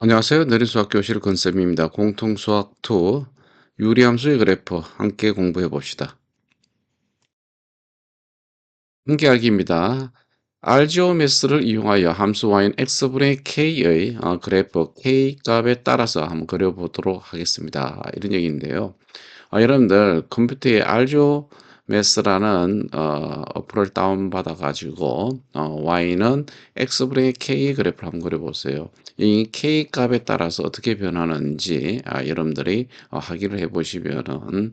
안녕하세요. 느린수학 교실 건쌤입니다. 공통수학 2 유리함수의 그래프 함께 공부해 봅시다. 함께하기입니다. 알지오메스를 이용하여 함수 y는 x분의 k의 그래프 k 값에 따라서 한번 그려보도록 하겠습니다. 이런 얘기인데요. 여러분들 컴퓨터에 알지오메스라는 어플을 다운받아 가지고 y는 x분의 k 그래프를 한번 그려보세요. 이 k 값에 따라서 어떻게 변하는지 여러분들이 확인을 해 보시면은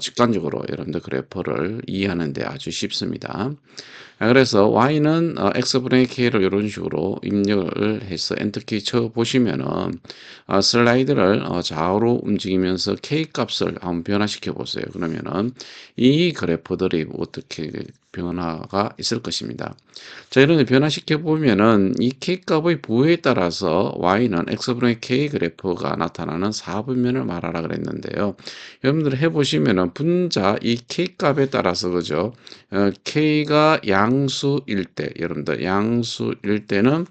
직관적으로 여러분들 그래프를 이해하는 데 아주 쉽습니다. 그래서 y는 x분의 k를 이런 식으로 입력을 해서 엔터키 쳐 보시면은 슬라이드를 좌우로 움직이면서 k 값을 한번 변화시켜 보세요. 그러면은 이 그래프들이 어떻게 변화가 있을 것입니다. 자, 이런 변화시켜 보면은 이 k 값의 부호에 따라서 y는 x분의 k 그래프가 나타나는 4분면을 말하라 그랬는데요. 여러분들 해 보시면은 분자 이 k 값에 따라서 그죠? k가 양수일 때, 여러분들 양수일 때는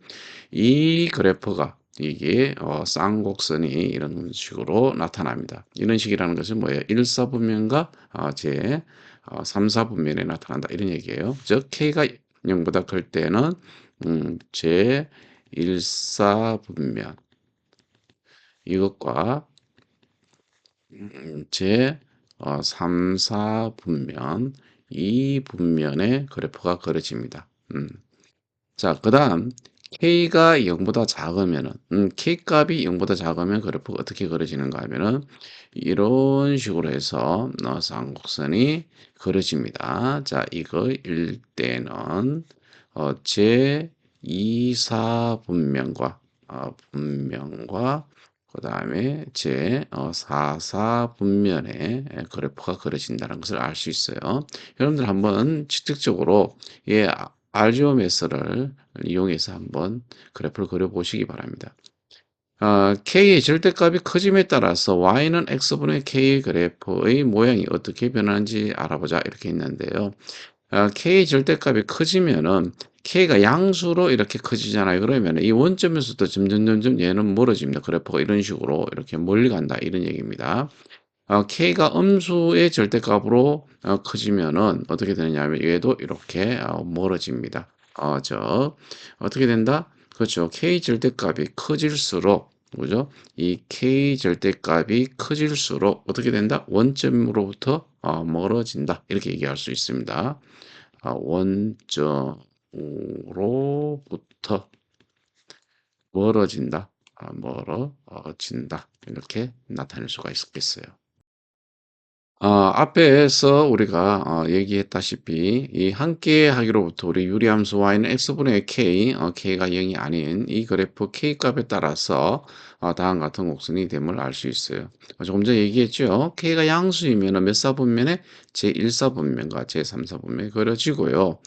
이 그래프가 이게 쌍곡선이 이런 식으로 나타납니다. 이런 식이라는 것은 뭐예요? 1사분면과 제 3사분면에 나타난다 이런 얘기예요. 즉 k가 0보다 클 때는 제 1사분면 이것과 제 3사분면 이 분면의 그래프가 그려집니다. 자, 그다음 k가 0보다 작으면은 k 값이 0보다 작으면 그래프가 어떻게 그려지는가 하면은 이런 식으로 해서 쌍곡선이 그려집니다. 자, 이거 일 때는 제 2사 분면과 분면과 그다음에 제 4사 분면의 그래프가 그려진다는 것을 알 수 있어요. 여러분들 한번 직접적으로 예, 알지오메스를 이용해서 한번 그래프를 그려보시기 바랍니다. k의 절대값이 커짐에 따라서 y는 x분의 k 그래프의 모양이 어떻게 변하는지 알아보자 이렇게 있는데요. k의 절대값이 커지면은 k가 양수로 이렇게 커지잖아요. 그러면 이 원점에서부터 점점점점 얘는 멀어집니다. 그래프가 이런 식으로 이렇게 멀리 간다 이런 얘기입니다. k가 음수의 절대값으로 커지면은 어떻게 되느냐 하면 얘도 이렇게 멀어집니다. 어떻게 된다? 그렇죠. k 절대값이 커질수록 그죠? 이 k 절대값이 커질수록 어떻게 된다? 원점으로부터 멀어진다. 이렇게 얘기할 수 있습니다. 원점으로부터 멀어진다. 멀어진다. 이렇게 나타낼 수가 있겠어요. 앞에서 우리가 얘기했다시피 이 함께 하기로부터 우리 유리함수 y는 x분의 k, k가 0이 아닌 이 그래프 k 값에 따라서 다음 같은 곡선이 됨을 알 수 있어요. 조금 전에 얘기했죠. k가 양수이면 몇 사분면에 제1사분면과 제3사분면이 그려지고요.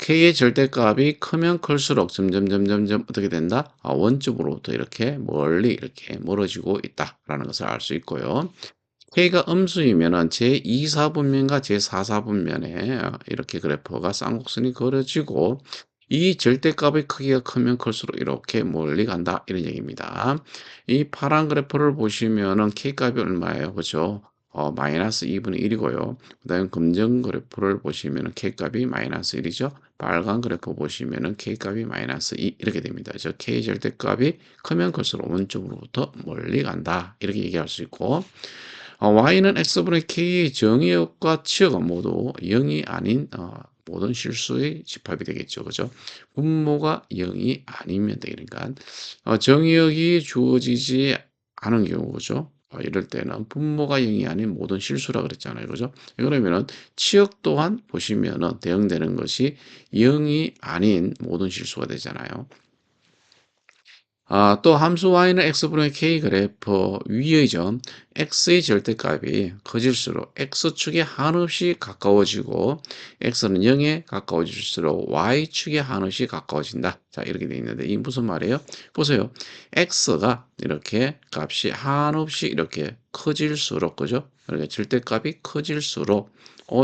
k의 절대값이 크면 클수록 점점점점점 어떻게 된다? 원점으로부터 이렇게 멀리 이렇게 멀어지고 있다라는 것을 알 수 있고요. k가 음수이면은 제2사분면과 제4사분면에 이렇게 그래프가 쌍곡선이 그려지고 이 절대값의 크기가 크면 클수록 이렇게 멀리 간다 이런 얘기입니다. 이 파란 그래프를 보시면은 k값이 얼마예요? 그죠? 마이너스 2분의 1이고요. 그 다음에 검정 그래프를 보시면은 k값이 마이너스 1이죠. 빨간 그래프 보시면은 k값이 마이너스 2 이렇게 됩니다. 즉 k 절대값이 크면 클수록 원점으로부터 멀리 간다 이렇게 얘기할 수 있고 y는 x분의 k의 정의역과 치역은 모두 0이 아닌 모든 실수의 집합이 되겠죠. 그죠? 분모가 0이 아니면 되니까 정의역이 주어지지 않은 경우 그죠? 이럴 때는 분모가 0이 아닌 모든 실수라 그랬잖아요. 그죠? 그러면은 치역 또한 보시면은 대응되는 것이 0이 아닌 모든 실수가 되잖아요. 또 함수 y는 x분의 k 그래프 위의 점 x의 절대값이 커질수록 x축에 한없이 가까워지고 x는 0에 가까워질수록 y축에 한없이 가까워진다. 자, 이렇게 되어 있는데 이 무슨 말이에요? 보세요. x가 이렇게 값이 한없이 이렇게 커질수록 그죠? 그러니까 절대값이 커질수록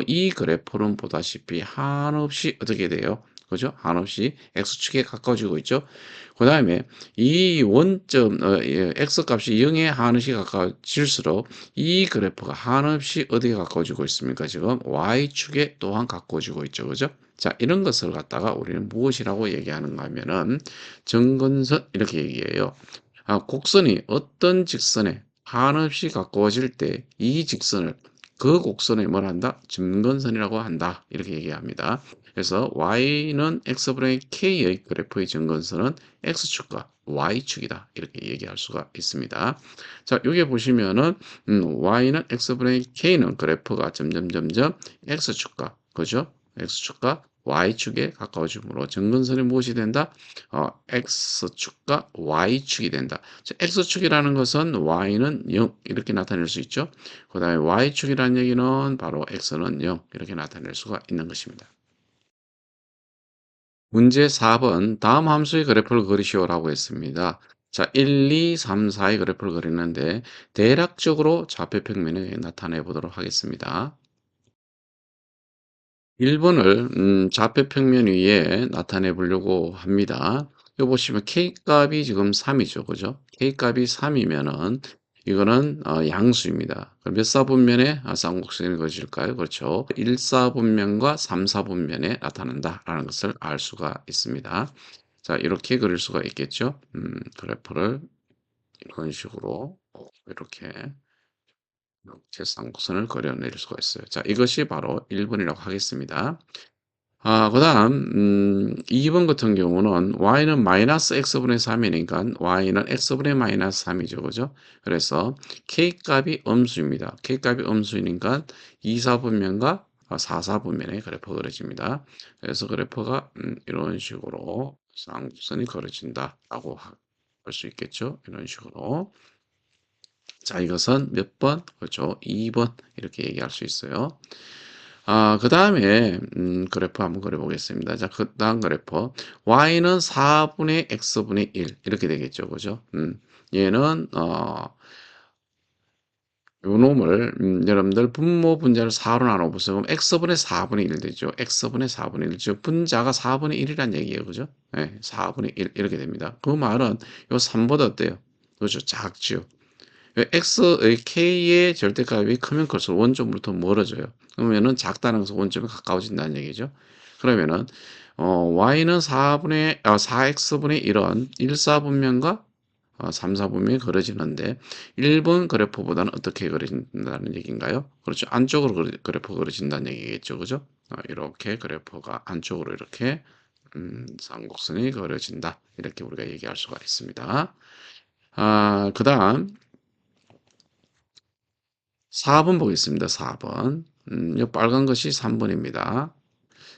이 그래프는 보다시피 한없이 어떻게 돼요? 그죠? 한없이 x축에 가까워지고 있죠. 그다음에 이 원점 x값이 0에 한없이 가까워질수록 이 그래프가 한없이 어디에 가까워지고 있습니까? 지금 y축에 또한 가까워지고 있죠. 그죠? 자, 이런 것을 갖다가 우리는 무엇이라고 얘기하는가 하면은 점근선 이렇게 얘기해요. 곡선이 어떤 직선에 한없이 가까워질 때 이 직선을 그 곡선에 뭘 한다? 점근선이라고 한다. 이렇게 얘기합니다. 그래서 y는 x분의 k의 그래프의 점근선은 x축과 y축이다. 이렇게 얘기할 수가 있습니다. 자, 여기 보시면은 y는 x분의 k는 그래프가 점점 x축과 그죠? x축과 y축에 가까워지므로 점근선이 무엇이 된다? x축과 y축이 된다. 자, x축이라는 것은 y는 0 이렇게 나타낼 수 있죠. 그 다음에 y축이라는 얘기는 바로 x는 0 이렇게 나타낼 수가 있는 것입니다. 문제 4번 다음 함수의 그래프를 그리시오라고 했습니다. 자, 1, 2, 3, 4의 그래프를 그리는데 대략적으로 좌표 평면에 나타내 보도록 하겠습니다. 1번을 좌표 평면 위에 나타내 보려고 합니다. 여기 보시면 K값이 지금 3이죠. 그죠? K값이 3이면은 이거는 양수입니다. 그럼 몇 사분면에 쌍곡선이 그어질까요? 그렇죠. 1사분면과 3사분면에 나타난다라는 것을 알 수가 있습니다. 자, 이렇게 그릴 수가 있겠죠. 그래프를 이런 식으로 이렇게 쌍곡선을 그려낼 수가 있어요. 자, 이것이 바로 1번이라고 하겠습니다. 그다음 2번 같은 경우는 y는 마이너스 x분의 3이니까 y는 x분의 마이너스 3이죠. 그죠? 그래서 k값이 음수입니다. k값이 음수이니까 2사분면과 4사분면의 그래프가 그려집니다. 그래서 그래프가 이런 식으로 쌍곡선이 그려진다라고 할 수 있겠죠. 이런 식으로. 자, 이것은 몇 번? 그렇죠. 2번 이렇게 얘기할 수 있어요. 그다음에 그래프 한번 그려 보겠습니다. 자, 그다음 그래프 y는 4분의 x분의 1 이렇게 되겠죠. 그죠? 얘는 요 놈을 여러분들 분모 분자를 4로 나눠 보세요. 그럼 x분의 4분의 1 되죠. x분의 4분의 1. 즉 분자가 4분의 1이란 얘기예요. 그죠? 네, 4분의 1 이렇게 됩니다. 그 말은 요 3보다 어때요? 그렇죠. 작지요. x의 k의 절대값이 크면 클수록 원점으로부터 멀어져요. 그러면은 작다는 것은 원점에 가까워진다는 얘기죠. 그러면은 y는 4x분의 1은 1사분면과 3사분면이 그려지는데 1번 그래프보다는 어떻게 그려진다는 얘기인가요? 그렇죠. 안쪽으로 그래프가 그려진다는 얘기겠죠. 그죠? 이렇게 그래프가 안쪽으로 이렇게 쌍곡선이 그려진다. 이렇게 우리가 얘기할 수가 있습니다. 그다음 4번 보겠습니다. 4번. 이 빨간 것이 3번입니다.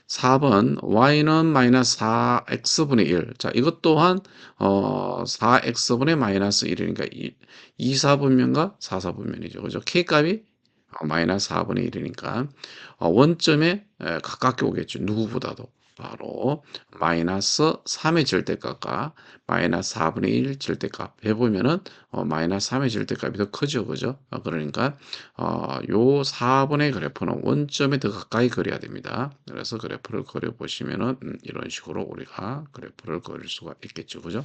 4번 y는 마이너스 4x분의 1. 자, 이것 또한 4x분의 마이너스 1이니까 2사분면과 4사분면이죠. 그죠? k값이 마이너스 4분의 1이니까 원점에 가깝게 오겠죠. 누구보다도. 바로 마이너스 3의 절대값과 마이너스 4분의 1 절대값 해보면은 마이너스 3의 절대값이 더 크죠. 그죠? 그러니까 요 4번의 그래프는 원점에 더 가까이 그려야 됩니다. 그래서 그래프를 그려보시면은 이런 식으로 우리가 그래프를 그릴 수가 있겠죠. 그죠?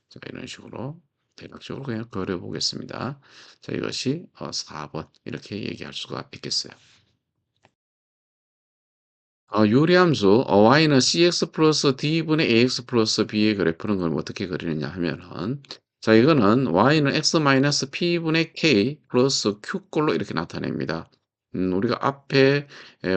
자, 이런 식으로 대략적으로 그냥 그려보겠습니다. 자, 이것이 4번 이렇게 얘기할 수가 있겠어요. 요리함수 y는 cx 플러스 d분의 ax 플러스 b의 그래프는 걸 어떻게 그리느냐 하면은 자, 이거는 y는 x 마이너스 p분의 k 플러스 q꼴로 이렇게 나타냅니다. 우리가 앞에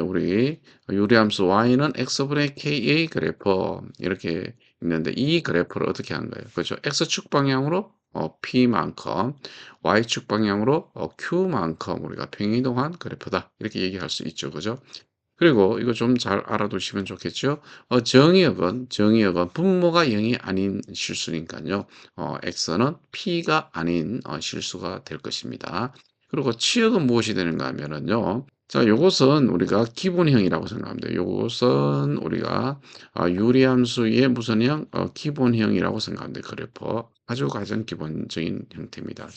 우리 요리함수 y는 x분의 k의 그래프 이렇게 있는데 이 그래프를 어떻게 한 거예요? 그렇죠? x축 방향으로 p만큼 y축 방향으로 q만큼 우리가 평이동한 그래프다 이렇게 얘기할 수 있죠. 그죠? 그리고 이거 좀 잘 알아두시면 좋겠죠. 정의역은 분모가 0이 아닌 실수니까요. x는 p가 아닌 실수가 될 것입니다. 그리고 치역은 무엇이 되는가 하면은요. 자, 요것은 우리가 기본형이라고 생각하면 돼요. 요것은 우리가 유리함수의 무슨 형? 기본형이라고 생각하면 돼요. 그래프. 아주 가장 기본적인 형태입니다.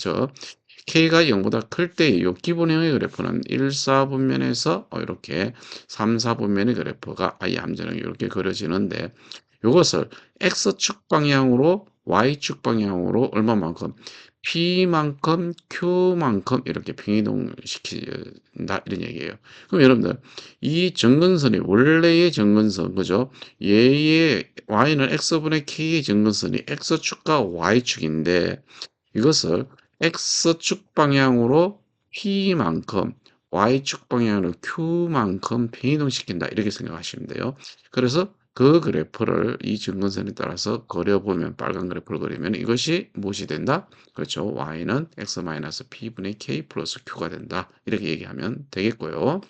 k가 0보다 클 때 이 기본형의 그래프는 1, 4분면에서 이렇게 3, 4분면의 그래프가 얌전하게 이렇게 그려지는데 요것을 x축 방향으로 y축 방향으로 얼마만큼 p만큼 q만큼 이렇게 평이동시킨다 이런 얘기예요. 그럼 여러분들 이 정근선이 원래의 정근선 그죠? 얘의 y는 x분의 k의 정근선이 x축과 y축인데 이것을 x축 방향으로 p만큼 y축 방향으로 q만큼 변이동시킨다 이렇게 생각하시면 돼요. 그래서 그 그래프를 이 증근선에 따라서 그려보면 빨간 그래프를 그리면 이것이 무엇이 된다? 그렇죠. y는 x-p분의 k 플러스 q가 된다. 이렇게 얘기하면 되겠고요.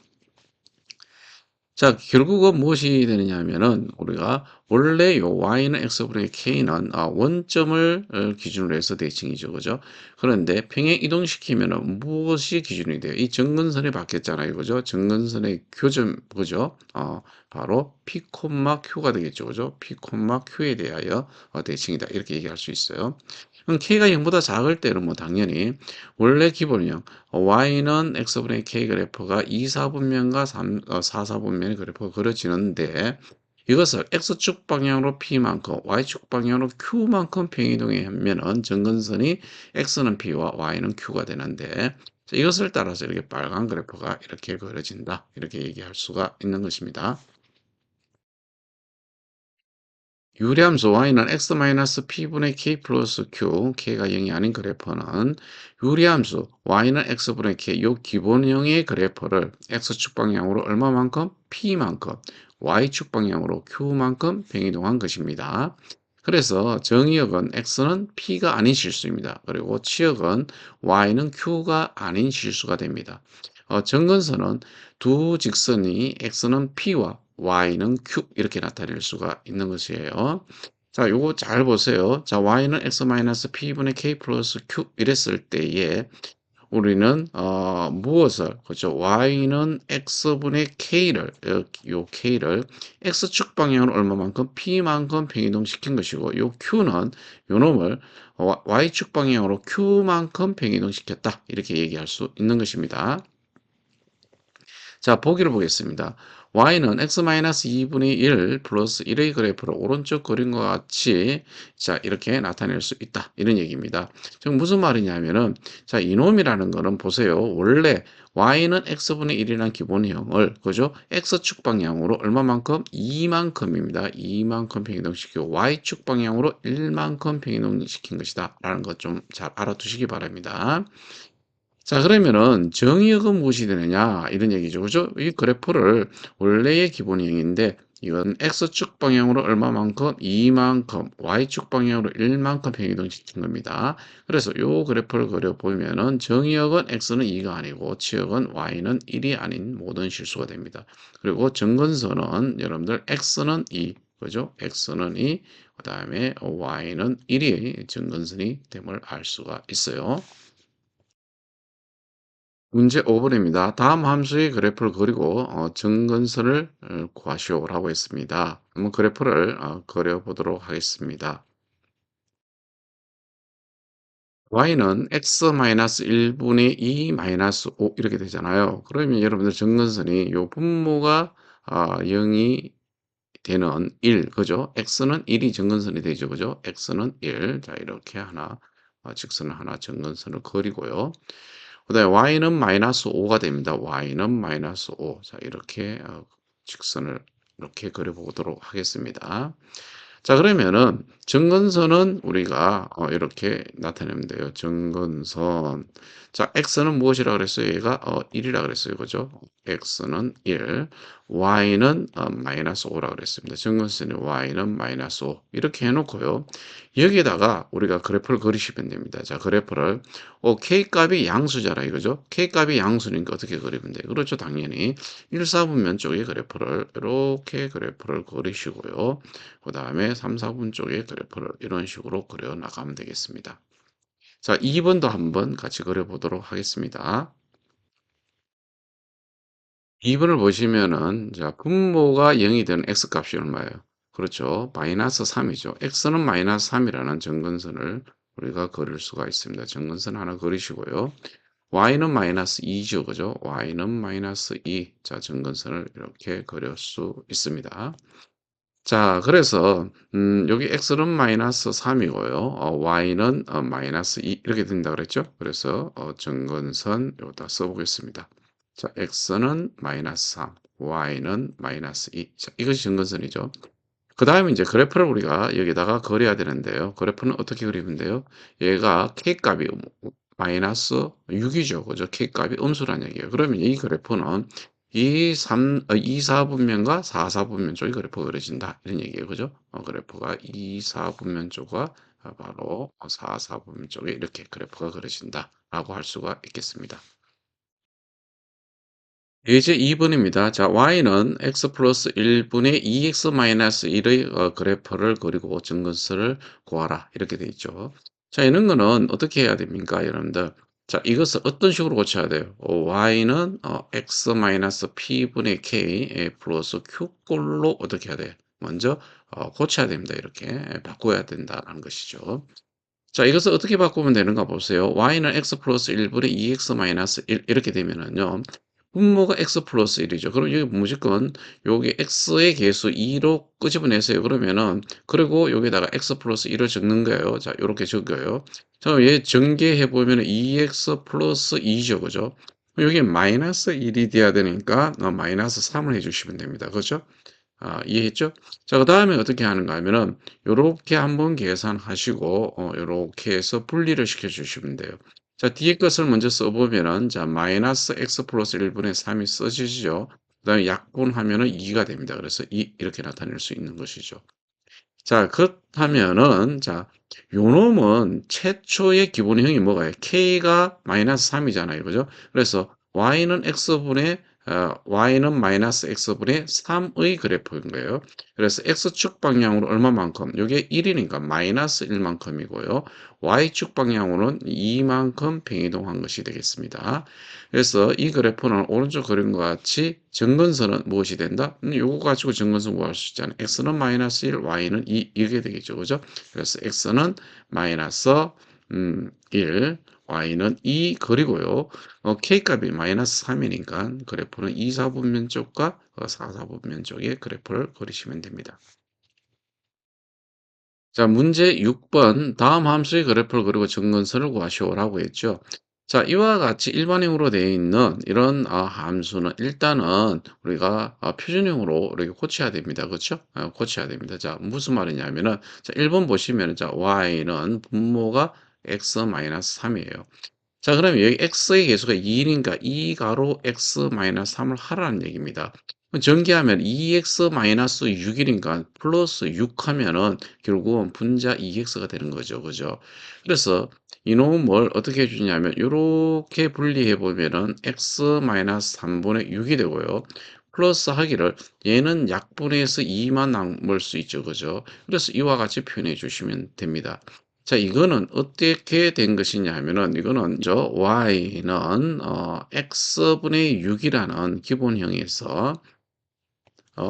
자, 결국은 무엇이 되느냐 하면은 우리가 원래 요 y는 x분의 k는 원점을 기준으로 해서 대칭이죠. 그죠? 그런데 평행 이동시키면은 무엇이 기준이 돼요? 이 정근선이 바뀌었잖아요. 그죠? 정근선의 교점 그죠? 바로 p, q가 되겠죠. 그죠? p, q에 대하여 대칭이다. 이렇게 얘기할 수 있어요. 그럼 k가 0보다 작을 때는 뭐 당연히 원래 기본형 y는 x분의 k 그래프가 2, 4분면과 3, 4, 4분면의 그래프가 그려지는데 이것을 x축 방향으로 p만큼 y축 방향으로 q만큼 평이동에 하면은 정근선이 x는 p와 y는 q가 되는데 이것을 따라서 이렇게 빨간 그래프가 이렇게 그려진다. 이렇게 얘기할 수가 있는 것입니다. 유리함수 y는 x-p분의 k 플러스 q, k가 0이 아닌 그래프는 유리함수 y는 x분의 k, 요 기본형의 그래프를 x축 방향으로 얼마만큼? p만큼, y축 방향으로 q만큼 변이동한 것입니다. 그래서 정의역은 x는 p가 아닌 실수입니다. 그리고 치역은 y는 q가 아닌 실수가 됩니다. 정근선은 두 직선이 x는 p와 y는 q 이렇게 나타낼 수가 있는 것이에요. 자, 요거 잘 보세요. 자, y는 x-p분의 k 플러스 q 이랬을 때에 우리는 무엇을 그죠? y는 x분의 k를 요 k를 x축 방향으로 얼마만큼 p만큼 변이동시킨 것이고 요 q는 요 놈을 y축 방향으로 q만큼 변이동시켰다 이렇게 얘기할 수 있는 것입니다. 자, 보기를 보겠습니다. y는 x-2분의 1 플러스 1의 그래프를 오른쪽 그림과 같이 자, 이렇게 나타낼 수 있다. 이런 얘기입니다. 지금 무슨 말이냐면은 자, 이놈이라는 거는 보세요. 원래 y는 x분의 1이라는 기본형을 그죠? x축 방향으로 얼마만큼? 2만큼입니다. 2만큼 변이동시키고 y축 방향으로 1만큼 변이동시킨 것이다. 라는 것 좀 잘 알아두시기 바랍니다. 자, 그러면은 정의역은 무엇이 되느냐 이런 얘기죠. 그죠? 이 그래프를 원래의 기본형인데 이건 x축 방향으로 얼마만큼 2만큼 y축 방향으로 1만큼 변이동시킨 겁니다. 그래서 이 그래프를 그려보면은 정의역은 x는 2가 아니고 치역은 y는 1이 아닌 모든 실수가 됩니다. 그리고 정근선은 여러분들 x는 2 그죠? x는 2 그다음에 y는 1이 정근선이 됨을 알 수가 있어요. 문제 5번입니다. 다음 함수의 그래프를 그리고 정근선을 구하시오라고 했습니다. 한번 그래프를 그려보도록 하겠습니다. y는 x-1분의 2 마이너스 5 이렇게 되잖아요. 그러면 여러분들 정근선이 요 분모가 0이 되는 1, 그죠? x는 1이 정근선이 되죠, 그죠? x는 1. 자, 이렇게 하나, 직선을 하나 정근선을 그리고요. 그 다음에 y는 마이너스 5가 됩니다. y는 마이너스 5. 자, 이렇게 직선을 이렇게 그려보도록 하겠습니다. 자, 그러면은 정근선은 우리가 이렇게 나타내면 돼요. 정근선. 자, x는 무엇이라 그랬어요? 얘가 1이라 그랬어요. 그죠? x는 1, y는 마이너스 5라 그랬습니다. 정근선이 y는 마이너스 5. 이렇게 해놓고요. 여기에다가 우리가 그래프를 그리시면 됩니다. 자, 그래프를 K값이 양수잖아요. 그죠? K값이 양수니까 어떻게 그리면 돼요? 그렇죠. 당연히 1, 4분면 쪽에 그래프를 이렇게 그래프를 그리시고요. 그 다음에 3, 4분 쪽에 그래프를 이런 식으로 그려 나가면 되겠습니다. 자, 2번도 한번 같이 그려 보도록 하겠습니다. 2 번을 보시면은 자 분모가 0이 되는 x 값이 얼마예요? 그렇죠. 마이너스 3 이죠. x는 마이너스 3 이라는 정근선을 우리가 그릴 수가 있습니다. 정근선 하나 그리시고요. y는 마이너스 2 죠. 그죠? y는 마이너스 2. 자, 정근선을 이렇게 그릴 수 있습니다. 자, 그래서 여기 x는 마이너스 3 이고요. y는 마이너스 2 이렇게 된다 그랬죠? 그래서 정근선 여기다 써 보겠습니다. 자, x는 마이너스 3, y는 마이너스 2. 자, 이것이 정근선이죠. 그다음에 이제 그래프를 우리가 여기다가 그려야 되는데요. 그래프는 어떻게 그리면 돼요? 얘가 K값이 마이너스 6이죠. 그죠? K값이 음수란 얘기예요. 그러면 이 그래프는 2, 4분면과 4, 4분면 쪽이 그래프가 그려진다. 이런 얘기예요. 그죠? 그래프가 2, 4분면 쪽과 바로 4, 4분면 쪽에 이렇게 그래프가 그려진다. 라고 할 수가 있겠습니다. 예제 2 번입니다. 자, y는 x 플러스 1분의 2x 마이너스 1의 그래프를 그리고 증근수를 구하라. 이렇게 돼 있죠. 자, 이런 거는 어떻게 해야 됩니까, 여러분들? 자, 이것을 어떤 식으로 고쳐야 돼요? y는 x 마이너스 p분의 k 플러스 q꼴로 어떻게 해야 돼요? 먼저 고쳐야 됩니다. 이렇게 바꿔야 된다는 것이죠. 자, 이것을 어떻게 바꾸면 되는가 보세요. y는 x 플러스 1분의 2x 마이너스 1 이렇게 되면은요. 분모가 x 플러스 1이죠. 그럼 여기 무조건 여기 x의 계수 2로 끄집어내세요. 그러면은 그리고 여기다가 x 플러스 1을 적는 거예요. 자, 요렇게 적어요. 자, 얘 전개해 보면은 2x 플러스 2죠. 그죠? 여기 마이너스 1이 돼야 되니까 마이너스 3을 해 주시면 됩니다. 그죠? 이해했죠? 자, 그다음에 어떻게 하는가 하면은 요렇게 한번 계산하시고 요렇게 해서 분리를 시켜 주시면 돼요. 자, 뒤에 것을 먼저 써 보면은 자, 마이너스 x 플러스 1분의 3이 써지죠. 그다음에 약분하면은 2가 됩니다. 그래서 2 이렇게 나타낼 수 있는 것이죠. 자, 그렇다면은 자, 요놈은 최초의 기본형이 뭐가요? k가 마이너스 3이잖아요. 그죠? 그래서 y는 x분의 y는 마이너스 x분의 3의 그래프인 거예요. 그래서 x축 방향으로 얼마만큼? 요게 1이니까 마이너스 1만큼이고요. y축 방향으로는 2만큼 변이동한 것이 되겠습니다. 그래서 이 그래프는 오른쪽 그림과 같이 정근선은 무엇이 된다? 요거 가지고 정근선 구할 수 있잖아요. x는 마이너스 1, y는 2 이렇게 되겠죠. 그죠? 그래서 x는 마이너스 1, y는 2 그리고요. k값이 마이너스 3이니까 그래프는 2, 4분면 쪽과 4, 4분면 쪽의 그래프를 그리시면 됩니다. 자, 문제 6번 다음 함수의 그래프를 그리고 정근선을 구하시오라고 했죠. 자, 이와 같이 일반형으로 되어 있는 이런 함수는 일단은 우리가 표준형으로 이렇게 고쳐야 됩니다. 그렇죠? 고쳐야 됩니다. 자, 무슨 말이냐면은 자, 1번 보시면은 자, y는 분모가 x-3이에요. 자, 그러면 여기 x의 계수가 2니까 2가로 x-3을 하라는 얘기입니다. 전개하면 2x-6이니까 플러스 6 하면은 결국은 분자 2x가 되는 거죠. 그죠? 그래서 이놈은 뭘 어떻게 해 주냐면 요렇게 분리해 보면은 x-3분의 6이 되고요. 플러스 하기를 얘는 약분해서 2만 남을 수 있죠. 그죠? 그래서 이와 같이 표현해 주시면 됩니다. 자, 이거는 어떻게 된 것이냐 하면은 이거는 저 y는 x분의 6이라는 기본형에서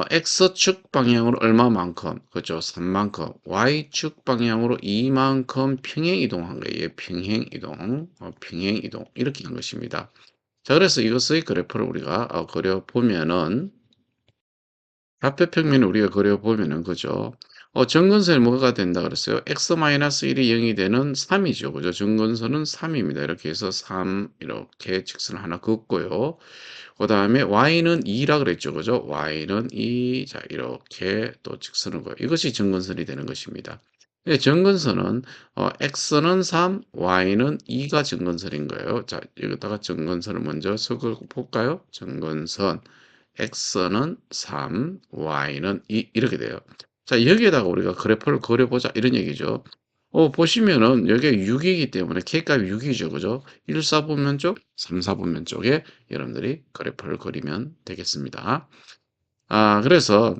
x축 방향으로 얼마만큼 그죠? 3만큼 y축 방향으로 2만큼 평행 이동한 거예요. 평행 이동, 평행 이동 이렇게 한 것입니다. 자, 그래서 이것의 그래프를 우리가 그려 보면은 좌표평면을 우리가 그려보면은 그죠? 정근선이 뭐가 된다 그랬어요? x-1이 0이 되는 3이죠. 그죠? 정근선은 3입니다. 이렇게 해서 3 이렇게 직선을 하나 긋고요. 그다음에 y는 2라 그랬죠. 그죠? y는 2. 자, 이렇게 또 직선을 그어. 이것이 정근선이 되는 것입니다. 예, 정근선은 x는 3, y는 2가 정근선인 거예요. 자, 여기다가 정근선을 먼저 적어 볼까요? 정근선 x는 3, y는 2 이렇게 돼요. 자, 여기에다가 우리가 그래프를 그려보자 이런 얘기죠. 보시면은 여기가 6이기 때문에 k값이 6이죠. 그죠? 1, 4분면 쪽, 3, 4분면 쪽에 여러분들이 그래프를 그리면 되겠습니다. 그래서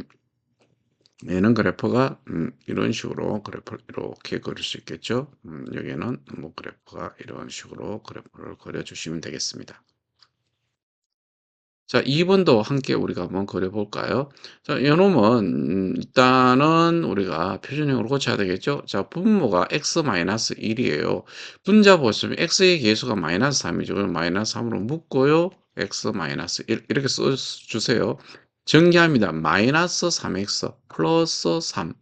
얘는 그래프가 이런 식으로 그래프를 이렇게 그릴 수 있겠죠. 여기에는 뭐 그래프가 이런 식으로 그래프를 그려주시면 되겠습니다. 자 2 번도 함께 우리가 한번 그려 볼까요? 자 요놈은 일단은 우리가 표준형으로 고쳐야 되겠죠? 자 분모가 x-1 이에요. 분자 보시면 x의 계수가 -3 이죠. 그럼 -3 으로 묶고요. x-1 이렇게 써 주세요. 전개합니다. -3x 플러스 3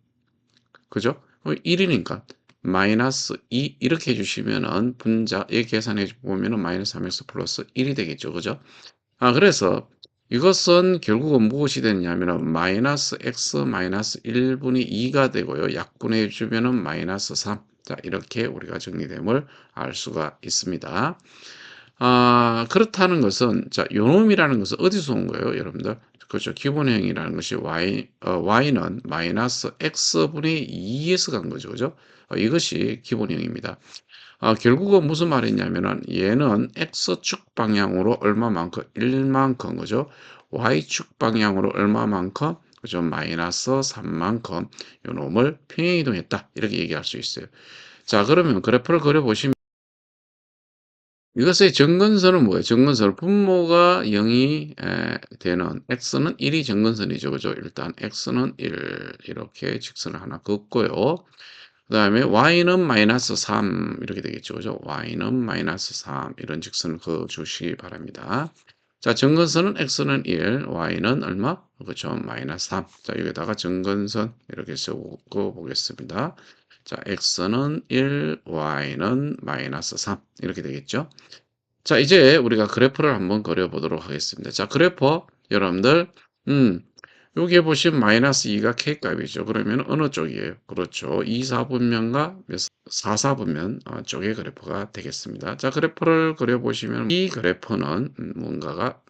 그죠? 1 이니까 -2 이렇게 해 주시면은 분자 예 계산해 보면은 -3x 플러스 1이 되겠죠. 그죠? 그래서 이것은 결국은 무엇이 되느냐면은 마이너스 x 마이너스 1 분의 2가 되고요. 약분해 주면은 -3. 자 이렇게 우리가 정리됨을 알 수가 있습니다. 그렇다는 것은 자 요놈이라는 것은 어디서 온 거예요, 여러분들? 그렇죠. 기본형이라는 것이 y는 마이너스 x 분의 2에서 간 거죠. 그죠? 이것이 기본형입니다. 결국은 무슨 말이냐면은 얘는 x축 방향으로 얼마만큼 1만큼 그죠? y축 방향으로 얼마만큼 그죠? -3만큼 요 놈을 평행 이동했다. 이렇게 얘기할 수 있어요. 자, 그러면 그래프를 그려 보시면 이것의 정근선은 뭐예요? 정근선 분모가 0이 되는 x는 1이 정근선이죠. 그죠? 일단 x는 1 이렇게 직선을 하나 긋고요. 그다음에 y는 -3 이렇게 되겠죠. 그죠? y는 -3 이런 직선을 그어 주시기 바랍니다. 자, 정근선은 x는 1, y는 얼마? 그렇죠. -3. 자, 여기다가 정근선 이렇게 써 보겠습니다. 자, x는 1, y는 -3 이렇게 되겠죠. 자, 이제 우리가 그래프를 한번 그려 보도록 하겠습니다. 자, 그래프 여러분들 음 여기에 보시면 -2가 K값이죠. 그러면 어느 쪽이에요? 그렇죠. 2, 4분면과 4, 4분면 쪽의 그래프가 되겠습니다. 자, 그래프를 그려보시면 이 그래프는 뭔가가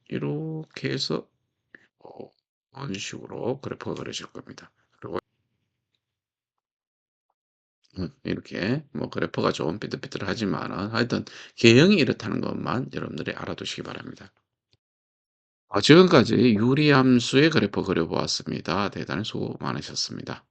이렇게 해서 이런 식으로 그래프가 그려질 겁니다. 그리고 이렇게 뭐 그래프가 좀 삐뚤삐뚤하지만은 하여튼 개형이 이렇다는 것만 여러분들이 알아두시기 바랍니다. 지금까지 유리함수의 그래프 그려보았습니다. 대단히 수고 많으셨습니다.